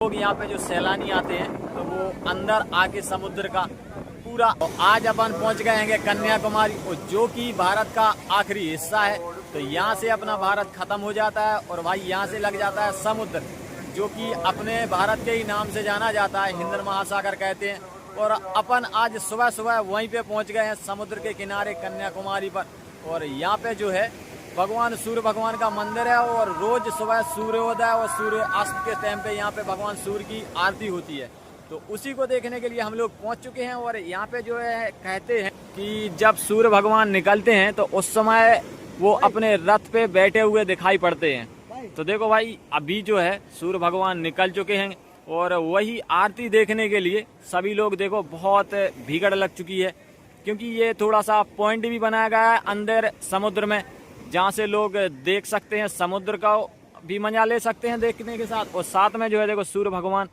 लोग यहाँ पे जो सैलानी आते हैं तो वो अंदर आके समुद्र का पूरा। आज अपन पहुँच गए हैं कन्याकुमारी, जो कि भारत का आखिरी हिस्सा है। तो यहाँ से अपना भारत खत्म हो जाता है और भाई यहाँ से लग जाता है समुद्र, जो कि अपने भारत के ही नाम से जाना जाता है, हिंद महासागर कहते हैं। और अपन आज सुबह सुबह वहीं पे पहुंच गए हैं समुद्र के किनारे कन्याकुमारी पर। और यहाँ पे जो है भगवान सूर्य भगवान का मंदिर है और रोज सुबह सूर्योदय और सूर्य अस्त के टाइम पे यहाँ पे भगवान सूर्य की आरती होती है। तो उसी को देखने के लिए हम लोग पहुंच चुके हैं। और यहाँ पे जो है कहते हैं कि जब सूर्य भगवान निकलते हैं तो उस समय वो अपने रथ पे बैठे हुए दिखाई पड़ते हैं। तो देखो भाई अभी जो है सूर्य भगवान निकल चुके हैं और वही आरती देखने के लिए सभी लोग देखो बहुत भीड़ लग चुकी है, क्योंकि ये थोड़ा सा पॉइंट भी बनाया गया है अंदर समुद्र में, जहाँ से लोग देख सकते हैं, समुद्र का भी मजा ले सकते हैं देखने के साथ, और साथ में जो है देखो सूर्य भगवान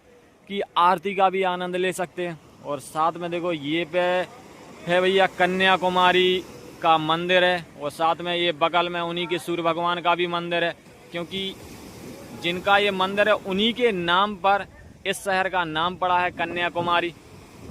की आरती का भी आनंद ले सकते हैं। और साथ में देखो ये पे है भैया कन्याकुमारी का मंदिर है, और साथ में ये बगल में उन्हीं के सूर्य भगवान का भी मंदिर है, क्योंकि जिनका ये मंदिर है उन्हीं के नाम पर इस शहर का नाम पड़ा है कन्याकुमारी।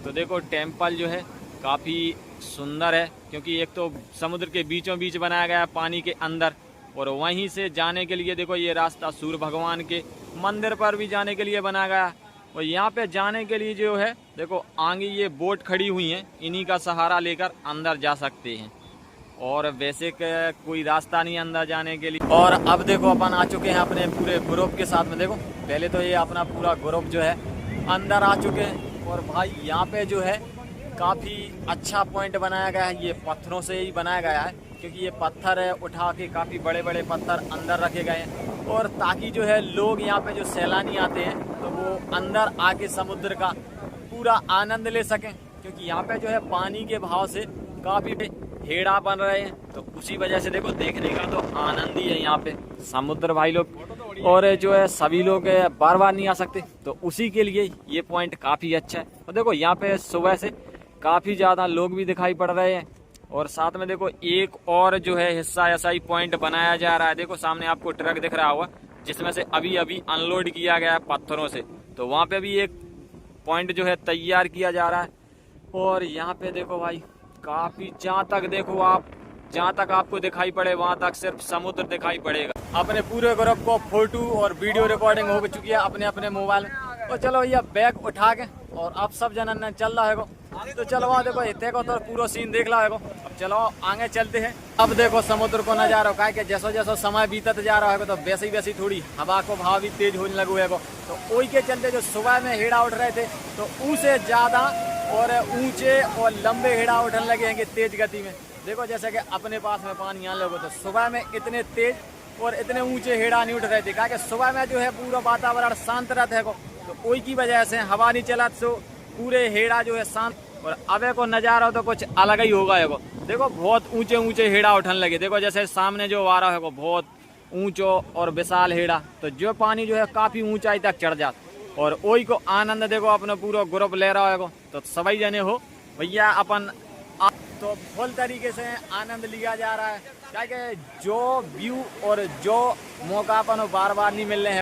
तो देखो टेम्पल जो है काफ़ी सुंदर है, क्योंकि एक तो समुद्र के बीचों बीच बनाया गया है पानी के अंदर, और वहीं से जाने के लिए देखो ये रास्ता सूर्य भगवान के मंदिर पर भी जाने के लिए बनाया गया है। और यहाँ पे जाने के लिए जो है देखो आगे ये बोट खड़ी हुई हैं, इन्हीं का सहारा लेकर अंदर जा सकते हैं, और वैसे कोई रास्ता नहीं अंदर जाने के लिए। और अब देखो अपन आ चुके हैं अपने पूरे ग्रुप के साथ में। देखो पहले तो ये अपना पूरा ग्रुप जो है अंदर आ चुके हैं। और भाई यहाँ पे जो है काफ़ी अच्छा पॉइंट बनाया गया है, ये पत्थरों से ही बनाया गया है, क्योंकि ये पत्थर है उठा के काफ़ी बड़े बड़े पत्थर अंदर रखे गए हैं, और ताकि जो है लोग यहाँ पे जो सैलानी आते हैं तो वो अंदर आके समुद्र का पूरा आनंद ले सकें, क्योंकि यहाँ पे जो है पानी के भाव से काफ़ी हेड़ा बन रहे हैं। तो उसी वजह से देखो देखने का तो आनंद ही है यहाँ पे समुद्र भाई लोग, और जो है सभी लोग बार बार नहीं आ सकते, तो उसी के लिए ये पॉइंट काफ़ी अच्छा है। और देखो यहाँ पे सुबह से काफ़ी ज़्यादा लोग भी दिखाई पड़ रहे हैं। और साथ में देखो एक और जो है हिस्सा ऐसा ही पॉइंट बनाया जा रहा है। देखो सामने आपको ट्रक दिख रहा होगा, जिसमें से अभी अभी अनलोड किया गया है पत्थरों से, तो वहाँ पे भी एक पॉइंट जो है तैयार किया जा रहा है। और यहाँ पे देखो भाई काफ़ी, जहाँ तक देखो आप, जहाँ तक आपको दिखाई पड़े वहाँ तक सिर्फ समुद्र दिखाई पड़ेगा। अपने पूरे ग्रुप को फोटो और वीडियो रिकॉर्डिंग हो चुकी है अपने अपने मोबाइल में। तो चलो भैया बैग उठा के और अब सब जनन चल रहा है। तो चलो वहाँ देखो इतने को तो पूरा सीन देख ला है। अब चलो आगे चलते हैं। अब देखो समुद्र को नजारा का कि जैसो जैसो समय बीतत जा रहा है तो वैसे ही थोड़ी हवा को भाव भी तेज होने लगो है। तो वही के चलते जो सुबह में हेड़ा उठ रहे थे तो उनसे ज़्यादा और ऊंचे और लंबे हेड़ा उठने लगे हैं कि तेज गति में। देखो जैसे कि अपने पास में पानी आने लगो तो सुबह में इतने तेज और इतने ऊंचे हेड़ा नहीं उठ रहे थे, क्या कि सुबह में जो है पूरा वातावरण शांत रहता है तो वही की वजह से हवा नहीं चला तो पूरे हेड़ा जो है शांत। और अबे को नजारा तो कुछ अलग ही होगा है। देखो बहुत ऊंचे ऊंचे हेड़ा उठने लगे। देखो जैसे सामने जो आ रहा है बहुत ऊंचो और विशाल हेड़ा, तो जो पानी जो है काफी ऊंचाई तक चढ़ जाता, और वही को आनंद देखो अपना पूरा ग्रुप ले रहा है। तो सभी जने हो भैया अपन तो फुल तरीके से आनंद लिया जा रहा है, क्या कि जो व्यू और जो मौका अपन बार बार नहीं मिल रहे हैं।